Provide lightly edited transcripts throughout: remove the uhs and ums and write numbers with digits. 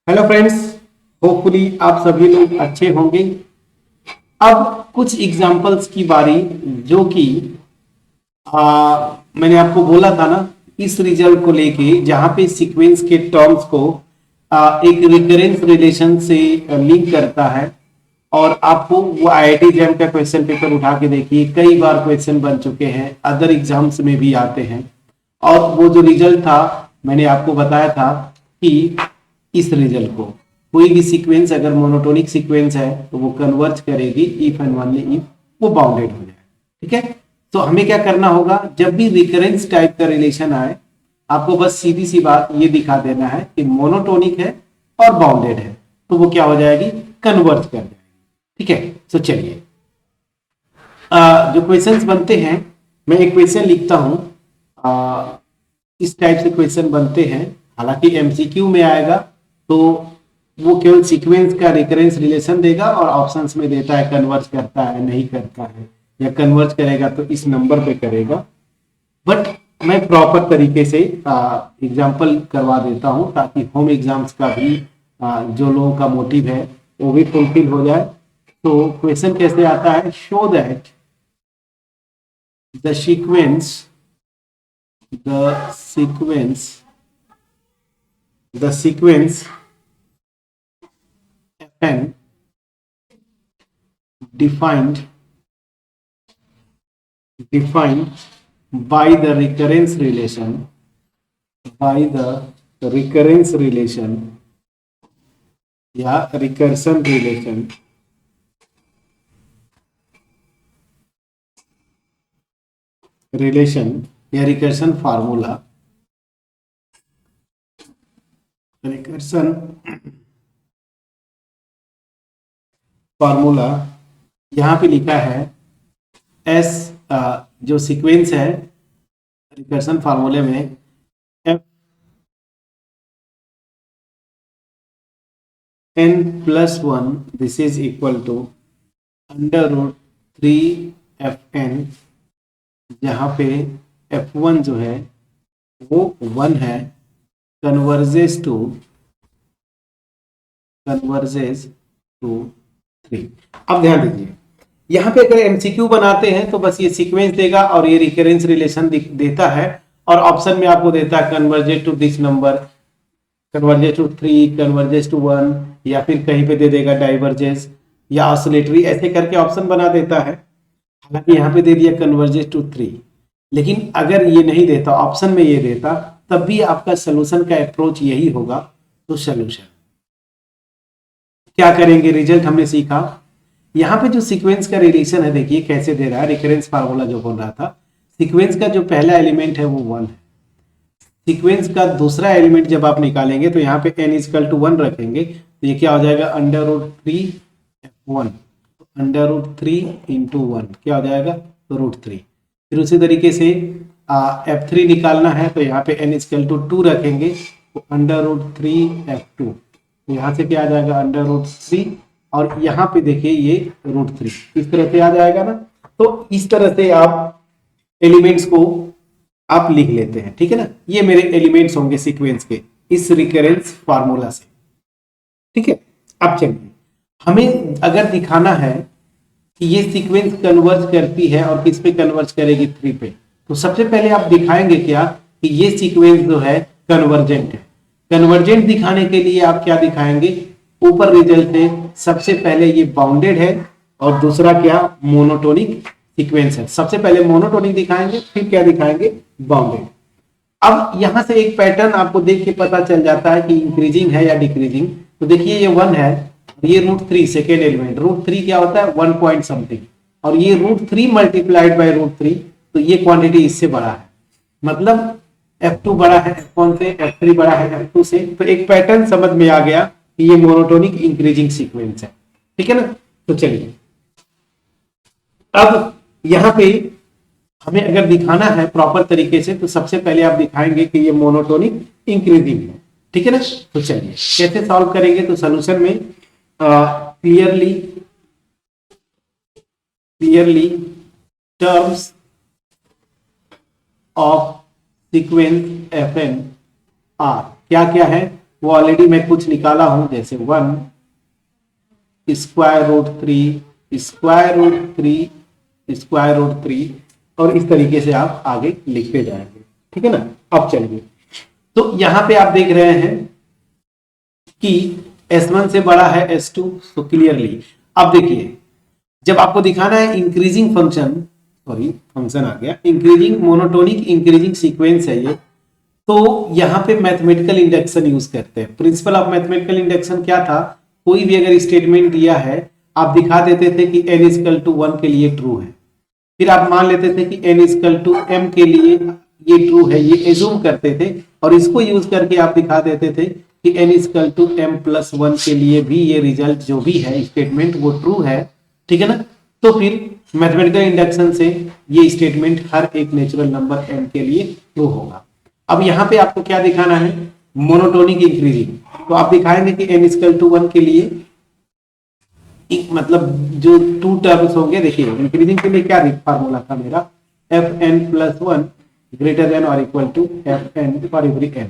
Hello friends, hopefully आप सभी लोग अच्छे होंगे। अब कुछ एग्जांपल्स की बारी, जो कि मैंने आपको बोला था ना, इस रिजल्ट को लेके जहां पे सीक्वेंस के टर्म्स को एक रिकरेंस रिलेशन से लिंक करता है। और आपको वो आईआईटी जैम का क्वेश्चन पेपर उठा के देखिए, कई बार क्वेश्चन बन चुके हैं, अदर एग्जाम्स में भी आते हैं। और वो जो रिजल्ट था, मैंने आपको बताया था कि इस रिजल्ट को कोई भी सीक्वेंस अगर मोनोटोनिक सीक्वेंस है तो वो कन्वर्ज करेगी इफ एंड ओनली इफ वो बाउंडेड हो जाए। ठीक है, तो हमें क्या करना होगा, जब भी रिकरेंस टाइप का रिलेशन आए, आपको बस सीधी सी बात ये दिखा देना है कि मोनोटोनिक है और बाउंडेड है, तो वो क्या हो जाएगी, कन्वर्ज कर जाएगी। ठीक है, तो चलिए जो क्वेश्चंस बनते हैं, मैं एक क्वेश्चन लिखता हूं। इस टाइप से क्वेश्चन बनते हैं, हालांकि एमसीक्यू में आएगा तो वो केवल सीक्वेंस का रिकरेंस रिलेशन देगा और ऑप्शंस में देता है कन्वर्ज करता है, नहीं करता है, या कन्वर्ज करेगा तो इस नंबर पे करेगा। बट मैं प्रॉपर तरीके से एग्जाम्पल करवा देता हूं ताकि होम एग्जाम्स का भी जो लोगों का मोटिव है वो भी फुलफिल हो जाए। तो क्वेश्चन कैसे आता है, show that the sequence the sequence fn defined by the recurrence relation या recursion relation या recursion फार्मूला यहां पे लिखा है एस, जो सीक्वेंस है रिकर्शन फार्मूले में, F N plus one this is equal to under root three F N, जहां पे एफ वन जो है वो वन है, कन्वर्जेस टू थ्री। अब ध्यान दीजिए, यहाँ पे अगर एमसीक्यू बनाते हैं तो बस ये सीक्वेंस देगा और ये रिकरेंस रिलेशन देता है, और ऑप्शन में आपको देता है converges to this number, converges to three, converges to one, या फिर कहीं पे दे देगा डाइवर्जेंस या ऑसिलेटरी, ऐसे करके ऑप्शन बना देता है। हालांकि यहाँ पे दे दिया कन्वर्जेस टू थ्री, लेकिन अगर ये नहीं देता, ऑप्शन में ये देता, तब भी आपका सोल्यूशन का अप्रोच यही होगा। तो सोल्यूशन क्या करेंगे, रिजल्ट हमने सीखा। यहाँ पे जो सीक्वेंस का रिलेशन है, देखिए कैसे दे रहा है, रिकरेंस फार्मूला जो बोल रहा था, सीक्वेंस का जो पहला एलिमेंट है वो वन है, सीक्वेंस का दूसरा एलिमेंट जब आप निकालेंगे तो यहाँ पे n इजकल टू वन रखेंगे, तो ये क्या हो जाएगा, under root three F one, under root three into one क्या हो जाएगा, तो रूट थ्री। फिर उसी तरीके से एफ थ्री निकालना है, तो यहाँ पे n इजकल टू टू रखेंगे, तो under root three F two, तो यहाँ से क्या आ जाएगा, अंडर रूट थ्री, और यहाँ पे देखिए ये रूट थ्री, इस तरह से आ जाएगा ना। तो इस तरह से आप एलिमेंट्स को आप लिख लेते हैं, ठीक है ना, ये मेरे एलिमेंट्स होंगे सीक्वेंस के इस रिकरेंस फार्मूला से। ठीक है, अब चलिए, हमें अगर दिखाना है कि ये सीक्वेंस कन्वर्ज करती है और किस पे कन्वर्ज करेगी, थ्री पे, तो सबसे पहले आप दिखाएंगे क्या कि ये सीक्वेंस जो है कन्वर्जेंट है। कन्वर्जेंट दिखाने के लिए आप क्या दिखाएंगे, ऊपर रिजल्ट है, सबसे पहले ये बाउंडेड है और दूसरा क्या, मोनोटोनिक सीक्वेंस है। सबसे पहले मोनोटोनिक दिखाएंगे, फिर क्या दिखाएंगे, बाउंडेड। अब यहां से एक पैटर्न आपको देख के पता चल जाता है कि इंक्रीजिंग है या डिक्रीजिंग। तो देखिए ये वन है, ये root three second element, root three क्या होता है, वन पॉइंट समथिंग, और ये root three multiplied by root three, तो ये क्वांटिटी इससे बड़ा है, मतलब F2 बड़ा है F1 से, F3 बड़ा है F2 से। तो एक पैटर्न समझ में आ गया कि ये मोनोटोनिक इंक्रीजिंग सीक्वेंस है। ठीक है ना, तो चलिए अब यहां पे हमें अगर दिखाना है प्रॉपर तरीके से, तो सबसे पहले आप दिखाएंगे कि ये मोनोटोनिक इंक्रीजिंग है। ठीक है ना, तो चलिए कैसे सॉल्व करेंगे, तो सॉल्यूशन में clearly terms of sequence F N R क्या क्या है, वो ऑलरेडी मैं कुछ निकाला हूं, जैसे 1 square root 3 square root 3 square root 3, और इस तरीके से आप आगे लिखते जाएंगे, ठीक है ना। अब चलिए, तो यहां पे आप देख रहे हैं कि S1 से बड़ा है S2, तो क्लियरली अब देखिए, जब आपको दिखाना है इंक्रीजिंग फंक्शन, सॉरी फंक्शन आ गया, इंक्रीजिंग मोनोटोनिक इंक्रीजिंग सीक्वेंस है ये, तो यहां पे मैथमेटिकल इंडक्शन यूज करते हैं। प्रिंसिपल ऑफ मैथमेटिकल इंडक्शन क्या था, कोई भी अगर स्टेटमेंट दिया है, आप दिखा देते थे कि n इक्वल टू 1 के लिए ट्रू है, फिर आप मान लेते थे कि n इक्वल टू m के लिए ये ट्रू है, ये एज्यूम करते थे, और इसको यूज करके आप दिखा देते थे कि n equal to m plus 1 के लिए भी ये रिजल्ट जो भी है स्टेटमेंट वो ट्रू है, ठीक है ना। तो फिर मैथमेटिकल इंडक्शन से ये स्टेटमेंट हर एक नेचुरल नंबर n के लिए ट्रू होगा। अब यहाँ पे आपको क्या दिखाना है, मोनोटोनिक इंक्रीजिंग, तो आप दिखाएंगे कि n इक्वल टू 1 के लिए मतलब जो 2 टर्म्स होंगे, देखिए इंक्रीजिंग के लिए क्या फार्मूला था मेरा, fn प्लस 1 ग्रेटर देन और equal to fn for every n।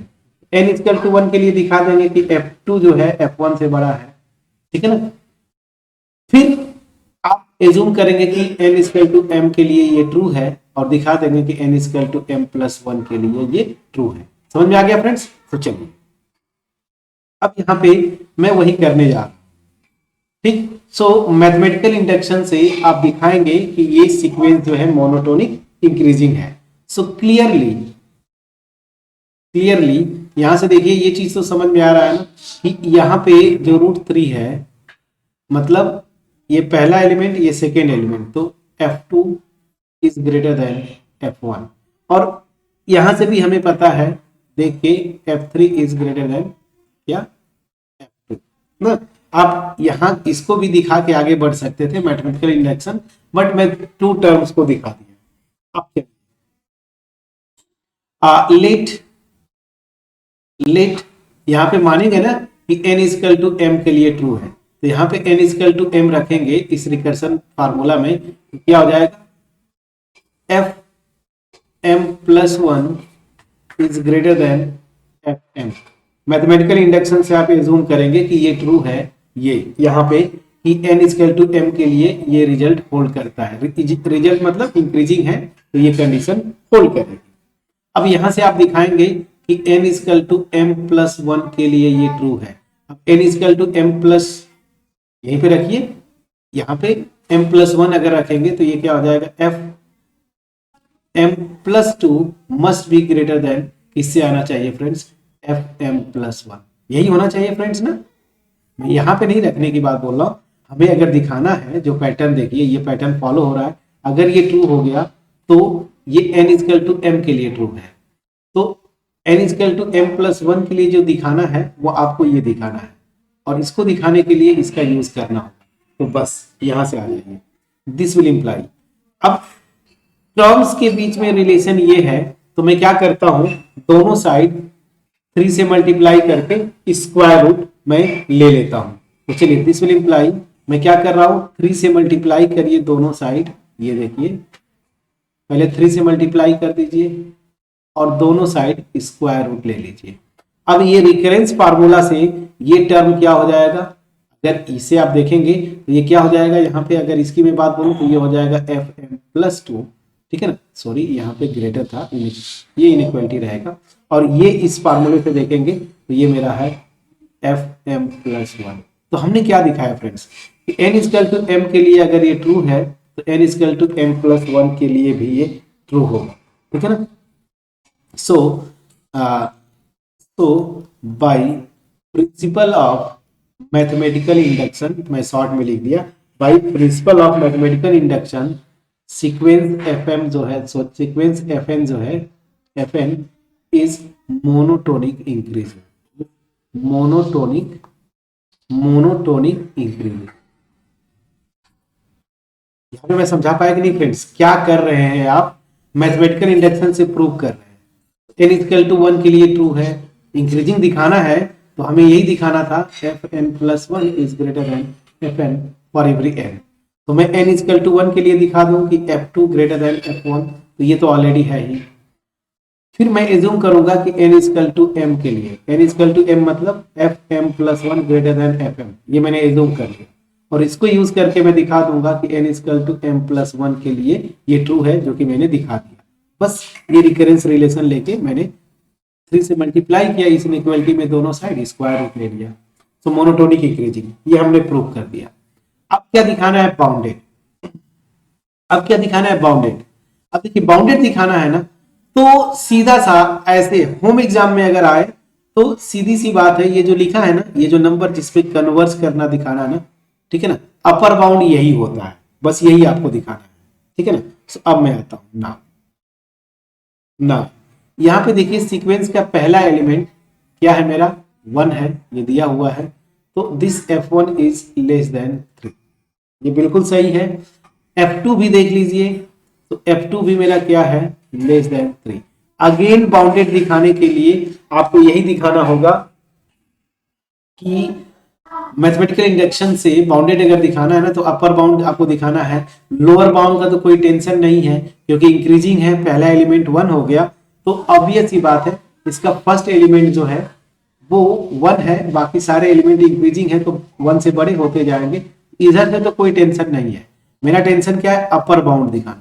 n equal to 1 के लिए दिखा देंगे कि f2 जो है f1 से बड़ा है, ठीक है ना। फिर आप एज्यूम करेंगे कि n इक्वल टू m के लिए ये ट्रू है, और दिखा देंगे कि n equal to m plus 1 के लिए ये ट्रू है। समझ में आ गया फ्रेंड्स। तो चलिए अब यहाँ पे मैं वही करने जा रहा हूं, ठीक। सो मैथमेटिकल इंडक्शन से आप दिखाएंगे कि ये सीक्वेंस जो है मोनोटोनिक इंक्रीजिंग है। सो क्लियरली यहां से देखिए, ये चीज तो समझ में आ रहा है ना कि यहाँ पे जो √3 है, मतलब ये पहला एलिमेंट, ये सेकेंड एलिमेंट, तो f2 is greater than f1, और यहां से भी हमें पता है देख के f3 इज ग्रेटर देन क्या f2 ना। आप यहां इसको भी दिखा के आगे बढ़ सकते थे मैथमेटिकल इंडक्शन, बट मैं 2 टर्म्स को दिखा दिया। अब लेट यहां पे मानेंगे ना कि n इक्वल टू m के लिए ट्रू है, तो यहाँ पे n इक्वल टू m रखेंगे इस रिकर्सन फार्मूला में, तो क्या हो जाएगा, fm plus 1 is greater than fm। Mathematical induction से आप एज्यूम करेंगे कि ये ट्रू है, ये यहाँ पे कि n इक्वल टू m के लिए ये रिजल्ट होल्ड करता है, रिजल्ट मतलब इंक्रीजिंग है, तो ये कंडीशन होल्ड करेगी। अब यहां से आप दिखाएंगे कि n equal to m plus 1 के लिए ये ट्रू है। अब n equal to m plus, यहीं पे रखिए, यहाँ पे m प्लस 1 अगर रखेंगे तो ये क्या हो जाएगा, f m plus 2 must be greater than, किससे आना चाहिए फ्रेंड्स, f m प्लस 1, यही होना चाहिए फ्रेंड्स ना। मैं यहाँ पे नहीं रखने की बात बोल रहा हूँ, हमें अगर दिखाना है, जो पैटर्न देखिए ये पैटर्न फॉलो हो रहा है, अगर ये ट्रू हो गया तो ये n इक्वल टू m के लिए ट्रू है, तो n equal to m plus 1 के लिए जो दिखाना है वो आपको ये दिखाना है, और इसको दिखाने के लिए इसका यूज करना होगा, तो बस यहां से आ जाइए, दिस विल इम्प्लाई। अब टर्म्स के बीच में रिलेशन ये है, तो मैं क्या करता हूं, दोनों साइड 3 से मल्टीप्लाई करके स्क्वायर रूट मैं ले लेता हूं। तो चलिए, दिस विल इम्प्लाई, मैं क्या कर रहा हूं, 3 से मल्टीप्लाई करिए दोनों साइड, ये देखिए पहले 3 से मल्टीप्लाई कर दीजिए और दोनों साइड स्क्वायर रूट ले लीजिए। अब ये रिकरेंस फार्मूला से ये टर्म क्या हो जाएगा, अगर इसे आप देखेंगे तो ये क्या हो जाएगा, यहाँ पे अगर इसकी मैं बात बोलूं तो ये हो जाएगा fm प्लस 2, ठीक है ना, सॉरी यहाँ पे ग्रेटर था, ये इनइक्वालिटी रहेगा, और ये इस फार्मूले से देखेंगे तो ये मेरा है fm प्लस 1। तो हमने क्या दिखाया फ्रेंड्स कि n इक्वल टू m के लिए अगर ये ट्रू है तो n equal to m plus 1 के लिए भी ये ट्रू होगा, ठीक है ना। So by principle of mathematical induction, मैं शॉर्ट में लिख दिया, by principle of mathematical induction sequence fm जो है, सीक्वेंस fn जो है, fn is monotonic increasing, monotonic increasing. यहाँ पे मैं समझा पाया कि नहीं फ्रेंड्स, क्या कर रहे हैं आप, मैथमेटिकल इंडक्शन से प्रूव कर रहे हैं। n इक्वल टू 1 के लिए ट्रू है, इंक्रीजिंग दिखाना है, तो हमें यही दिखाना था fn plus 1 is greater than fn for every n। तो मैं n इक्वल टू 1 के लिए दिखा दूं कि f2 ग्रेटर देन f1, तो ये तो ऑलरेडी है ही। फिर मैं एज्यूम करूंगा कि n इजकल टू m के लिए, n इजकल टू m मतलब F M plus one greater than F M, ये मैंने एज्यूम कर लिया और इसको यूज करके मैं दिखा दूंगा कि n equal to m plus one के लिए ये ट्रू है, जो कि मैंने दिखा दिया। बस ये रिकरेंस रिलेशन लेके मैंने 3 से मल्टीप्लाई किया, इस इनइक्वालिटी में दोनों साइड स्क्वायर रूट ले लिया। तो मोनोटोनिक इंक्रीजिंग ये हमने प्रूव कर दिया। अब क्या दिखाना है? बाउंडेड। अब क्या दिखाना है? बाउंडेड। अब देखिए बाउंडेड दिखाना है ना, तो सीधा सा ऐसे होम एग्जाम में अगर आए तो सीधी सी बात है, ये जो लिखा है ना, ये जो नंबर जिसपे कन्वर्स करना दिखाना है ना, ठीक है ना, अपर बाउंड यही होता है, बस यही आपको दिखाना है, ठीक है ना। तो अब मैं आता हूं ना, ना यहाँ पे देखिए सीक्वेंस का पहला एलिमेंट क्या है मेरा? 1 है, ये दिया हुआ है, तो this f1 is less than 3, ये बिल्कुल सही है। f2 भी देख लीजिए, तो f2 भी मेरा क्या है? Less than 3। अगेन बाउंडेड दिखाने के लिए आपको यही दिखाना होगा कि मैथमेटिकल इंडक्शन से बाउंडेड अगर दिखाना है ना, तो अपर बाउंड आपको दिखाना है, लोअर बाउंड का तो कोई टेंशन नहीं है क्योंकि इंक्रीजिंग है, पहला एलिमेंट 1 हो गया, तो ऑब्वियस सी बात है इसका फर्स्ट एलिमेंट जो है वो 1 है, बाकी सारे एलिमेंट इंक्रीजिंग है तो 1 से बड़े होते जाएंगे। इधर से तो कोई टेंशन नहीं है, मेरा टेंशन क्या है? अपर बाउंड दिखाना।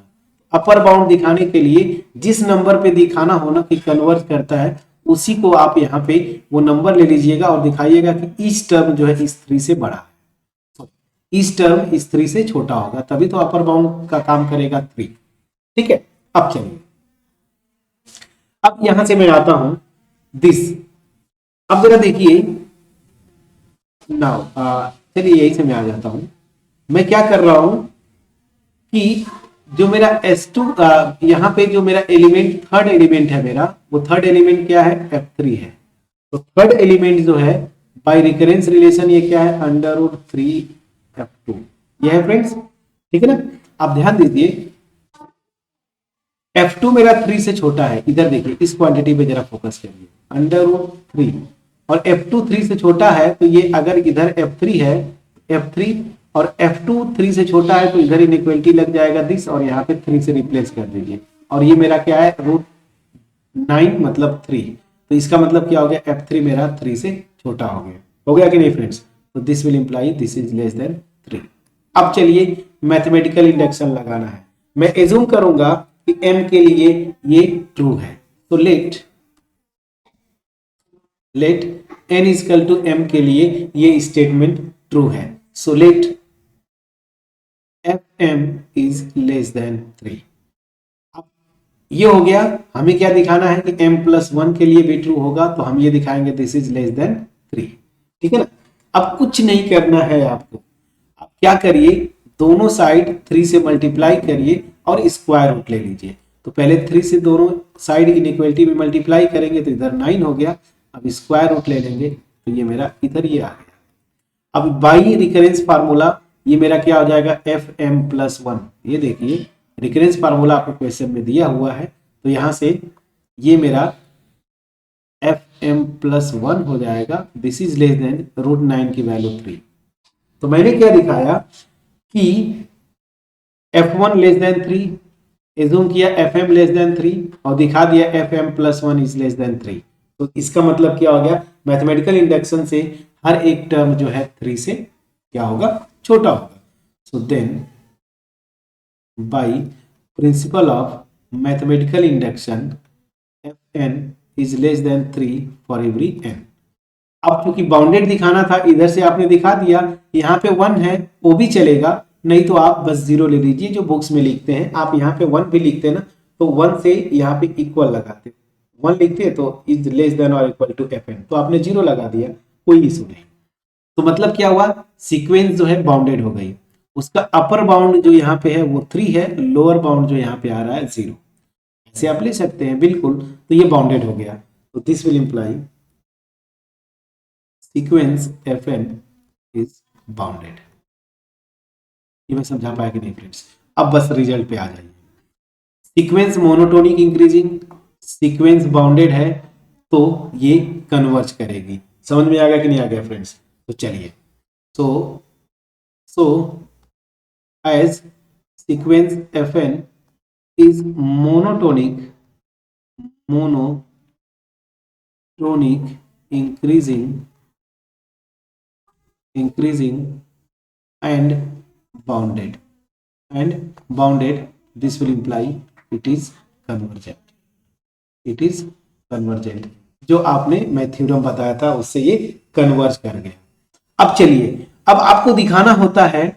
अपर बाउंड दिखाने के लिए जिस नंबर पे दिखाना हो ना कि कन्वर्ट करता है, उसी को आप यहाँ पे वो नंबर ले लीजिएगा और दिखाइएगा कि इस टर्म जो है इस 3 से बड़ा है, इस टर्म इस 3 से छोटा होगा, तभी तो अपर बाउंड का काम करेगा 3। ठीक है, अब चलिए, अब यहां से मैं आता हूं दिस। अब जरा देखिए नाउ, चलिए यही से मैं आ जाता हूं। मैं क्या कर रहा हूं कि जो मेरा S2 यहाँ पे जो मेरा एलिमेंट, थर्ड एलिमेंट है मेरा, वो थर्ड एलिमेंट क्या है? F3 है। तो थर्ड एलिमेंट जो है बाय रिकरेंस रिलेशन ये क्या है? अंडर रूट 3 F2, ये है फ्रेंड्स, ठीक है ना। आप ध्यान दीजिए F2 मेरा 3 से छोटा है, इधर देखिए इस क्वांटिटी पे जरा फोकस करिए, अंडर रूट 3 और F2 3 से छोटा है, तो ये अगर इधर F3 है, F3 और F2 3 से छोटा है, तो इधर इनइक्वालिटी लग जाएगा दिस और यहाँ पे 3 से रिप्लेस कर दीजिए और ये मेरा क्या है? रूट 9 मतलब 3, तो इसका मतलब क्या हो गया? F3 मेरा 3 से छोटा हो गया कि नहीं फ्रेंड्स? तो this will imply this is less than 3। अब चलिए मैथमेटिकल इंडक्शन लगाना है। मैं एज्यूम करूंगा कि m के लिए ये ट्रू है, तो let n equal to m के लिए ये स्टेटमेंट ट्रू है। So let fm is less than 3। अब ये हो गया, हमें क्या दिखाना है कि m प्लस 1 के लिए भी ट्रू होगा, तो हम ये दिखाएंगे दिस इज लेस देन 3, ठीक है ना। अब कुछ नहीं करना है आपको, आप क्या करिए, दोनों साइड 3 से मल्टीप्लाई करिए और स्क्वायर रूट ले लीजिए। तो पहले 3 से दोनों साइड इनइक्वालिटी में मल्टीप्लाई करेंगे तो इधर 9 हो गया, अब स्क्वायर रूट ले लेंगे तो ये मेरा इधर ये आ गया। अब बाई रिकरेंस फार्मूला ये मेरा क्या हो जाएगा? F M plus 1। ये देखिए रिकरेंस फार्मूला आपको क्वेश्चन में दिया हुआ है, तो यहां से ये मेरा एफ एम प्लस 1 हो जाएगा, this is less than root 9 की वैल्यू 3। तो मैंने क्या दिखाया कि f1 लेस देन 3, एज्यूम किया fm लेस देन 3 और दिखा दिया fm plus 1 is less than 3। तो इसका मतलब क्या हो गया? मैथमेटिकल इंडक्शन से हर एक टर्म जो है 3 से क्या होगा? छोटा होगा। So then by principle of mathematical induction fn is less than 3 for every n। अब क्योंकि बाउंडेड दिखाना था, इधर से आपने दिखा दिया, यहाँ पे 1 है वो भी चलेगा, नहीं तो आप बस 0 ले लीजिए, जो बुक्स में लिखते हैं। आप यहाँ पे 1 भी लिखते हैं ना, तो 1 से यहाँ पे इक्वल लगाते, 1 लिखते हैं तो इज लेस देन और इक्वल टू fn, तो आपने 0 लगा दिया, कोई इशू नहीं। तो मतलब क्या हुआ? सीक्वेंस जो है बाउंडेड हो गई, उसका अपर बाउंड जो यहाँ पे है वो 3 है, लोअर बाउंड जो यहाँ पे आ रहा है 0, ऐसे आप ले सकते हैं बिल्कुल। तो ये बाउंडेड हो गया, तो this will imply sequence fn is bounded. ये मैं समझा पाया कि नहीं फ्रेंड्स? अब बस रिजल्ट पे आ जाइए। Sequence monotonic increasing, sequence bounded है, तो ये कन्वर्ज करेगी। समझ में आ गया कि नहीं आ गया फ्रेंड्स? तो चलिए, so so as sequence fn is monotonic monotonic increasing and bounded this will imply it is convergent जो आपने मैं थ्योरम बताया था उससे ये कन्वर्ज कर गया। अब चलिए, अब आपको दिखाना होता है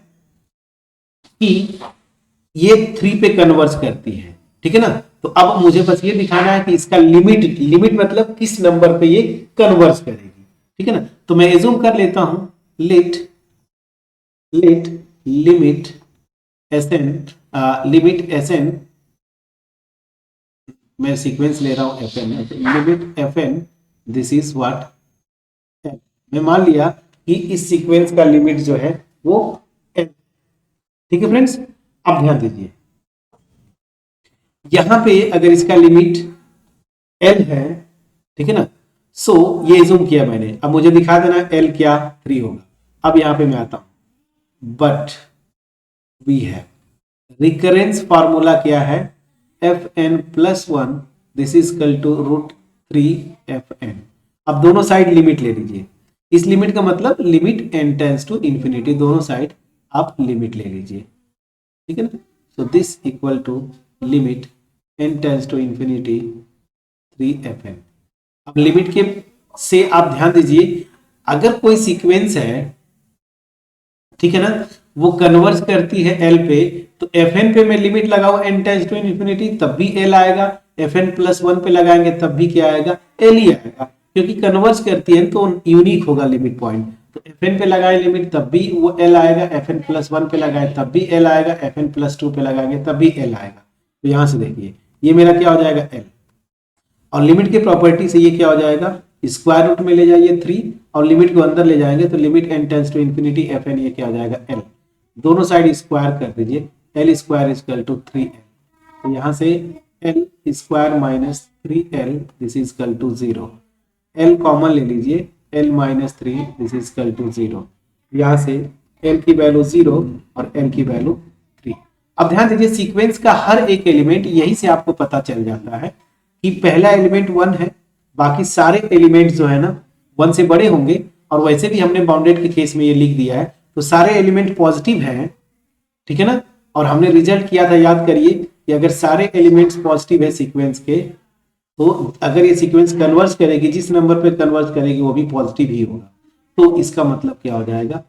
कि ये 3 पे कन्वर्ज करती है, ठीक है ना। तो अब मुझे बस ये दिखाना है कि इसका लिमिट मतलब किस नंबर पे ये कन्वर्ज करेगी, ठीक है ना। तो मैं एज्यूम कर लेता हूं लेट लिमिट Sn मैं सीक्वेंस ले रहा हूं Fn, limit Fn this is what, मैं मान लिया कि इस सीक्वेंस का लिमिट जो है वो n, ठीक है फ्रेंड्स। अब ध्यान दीजिए, यहां पे अगर इसका लिमिट l है, ठीक है ना, सो ये जूम किया मैंने, अब मुझे दिखा देना l क्या 3 होगा। अब यहां पे मैं आता हूं, बट वी है रिकरेंस फार्मूला क्या है, Fn plus 1 this is equal to √3 Fn। अब दोनों साइड लिमिट ले लीजिए, इस लिमिट का मतलब limit n tends to infinity, दोनों साइड आप लिमिट ले लीजिए, ठीक है ना। So this equal to limit n tends to infinity 3Fn। अब लिमिट के से आप ध्यान दीजिए, अगर कोई सीक्वेंस है, ठीक है ना, वो कन्वर्ज करती है L पे, तो Fn पे मैं लिमिट लगाऊं n टेंस टू इंफिनिटी तब भी L आएगा, Fn प्लस 1 पे लगाएंगे तब भी क्या आएगा, L ही आएगा, क्योंकि कन्वर्ज करती है तो यूनिक होगा लिमिट पॉइंट। तो Fn पे लगाए लिमिट तब भी वो L आएगा, Fn प्लस 1 पे लगाए तब भी L आएगा, Fn प्लस 2 पे लगाएंगे तब भी L आएगा। तो यहां से देखिए ये मेरा क्या हो जाएगा L, और लिमिट की प्रॉपर्टी से ये क्या हो जाएगा, स्क्वायर रूट में ले जाइए 3 और लिमिट को अंदर ले जाएंगे तो limit n tends to infinity Fn ये क्या हो जाएगा L, दोनों साइड स्क्वायर कर दीजिए, L square is equal to 3L। तो यहां से L square minus 3L this is equal to 0, L common ले लीजिए, L minus 3 this is equal to 0, यहां से L की वैल्यू 0 और L की वैल्यू 3। अब ध्यान दीजिए सीक्वेंस का हर एक एलिमेंट, यही से आपको पता चल जाता है कि पहला एलिमेंट 1 है, बाकी सारे एलिमेंट्स जो है ना 1 से बड़े होंगे, और वैसे भी हमने बाउंडेड के केस में ये लिख दिया है, तो सारे एलिमेंट पॉजिटिव हैं, ठीक है ना। और हमने रिजल्ट किया था, याद करिए कि अगर सारे एलिमेंट्स पॉजिटिव है सीक्वेंस के, तो अगर ये सीक्वेंस कन्वर्ज करेगी, जिस नंबर पे कन्वर्ज करेगी वो भी पॉजिटिव ही होगा। तो इसका मतलब क्या हो जाएगा,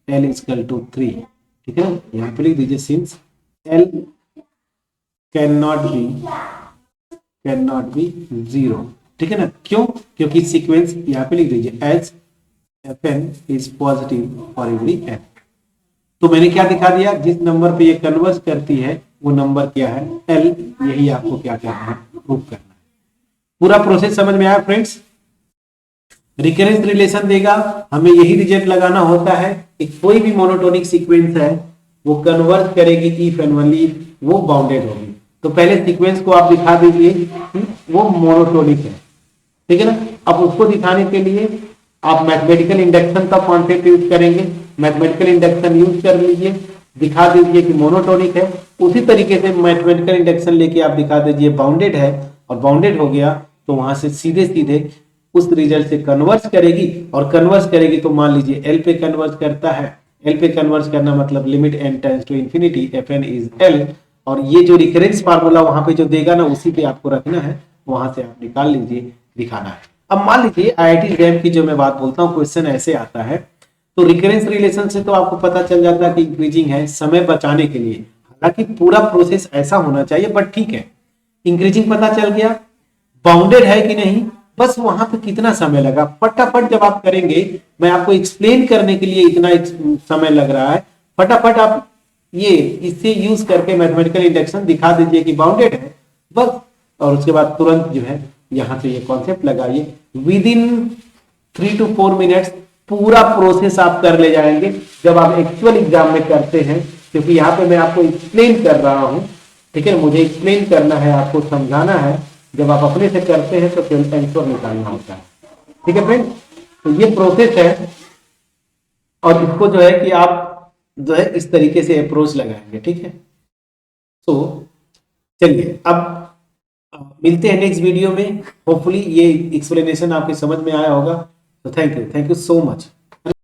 L इक्वल टू 3, ठीक है ना। यहाँ पे लिख दीजिए since L can not be 0, ठीक है ना। क्यों, क्योंकि सीक्वेंस यहाँ पे लिख दीजिए as Fn is positive for every n। तो मैंने क्या दिखा दिया, जिस नंबर पे ये कन्वर्ज करती है वो नंबर क्या है, L, यही आपको क्या करना है, प्रूव करना है। पूरा प्रोसेस समझ में आया फ्रेंड्स। रिकरेंस रिलेशन देगा, हमें यही रिजल्ट लगाना होता है कि कोई भी मोनोटोनिक सीक्वेंस है वो कन्वर्ज करेगी इफ एंड ओनली वो बाउंडेड होगी। तो पहले सीक्वेंस को आप दिखा दीजिए कि वो मोनोटोनिक है, ठीक है ना। अब उसको दिखाने के लिए आप मैथमेटिकल इंडक्शन का कॉन्सेप्ट यूज करेंगे, मैथमेटिकल इंडक्शन यूज कर लीजिए, दिखा दीजिए कि मोनोटोनिक है। उसी तरीके से मैथमेटिकल इंडक्शन लेके आप दिखा दीजिए बाउंडेड है, और बाउंडेड हो गया तो वहां से सीधे सीधे उस रिजल्ट से कन्वर्ज करेगी, और कन्वर्ज करेगी तो मान लीजिए L पे कन्वर्ज करता है, L पे कन्वर्ज करना मतलब limit n tends to infinity Fn is L, और ये जो रिकरेंस फार्मूला वहां पे जो देगा ना उसी पे आपको रखना है, वहां से आप निकाल लीजिए, दिखाना है। अब मान लीजिए IIT जैम की जो मैं बात बोलता हूँ, क्वेश्चन ऐसे आता है, तो रिकरेंस रिलेशन से तो आपको पता चल जाता है कि इंक्रीजिंग है समय बचाने के लिए, हालांकि पूरा प्रोसेस ऐसा होना चाहिए, बट ठीक है, इंक्रीजिंग पता चल गया, बाउंडेड है कि नहीं, बस वहां पे कितना समय लगा, फटाफट जब आप करेंगे, मैं आपको एक्सप्लेन करने के लिए इतना समय लग रहा है, फटाफट आप ये इससे यूज करके मैथमेटिकल इंडक्शन दिखा दीजिए कि बाउंडेड है बस, और उसके बाद तुरंत जो है यहां से ये कॉन्सेप्ट लगाइए, विद इन 3 to 4 मिनट्स पूरा प्रोसेस आप कर ले जाएंगे जब आप एक्चुअल एग्जाम में करते हैं, क्योंकि यहाँ पे मैं आपको एक्सप्लेन कर रहा हूँ, ठीक है, मुझे एक्सप्लेन करना है, आपको समझाना है, जब आप अपने से करते हैं तो केवल आंसर निकालना होता है, ठीक है फ्रेंड। तो ये प्रोसेस है, और इसको जो है कि आप जो है इस तरीके से अप्रोच लगाएंगे, ठीक है। तो चलिए अब मिलते हैं नेक्स्ट वीडियो में। होपफुली ये एक्सप्लेनेशन आपके समझ में आया होगा। तो थैंक यू सो मच।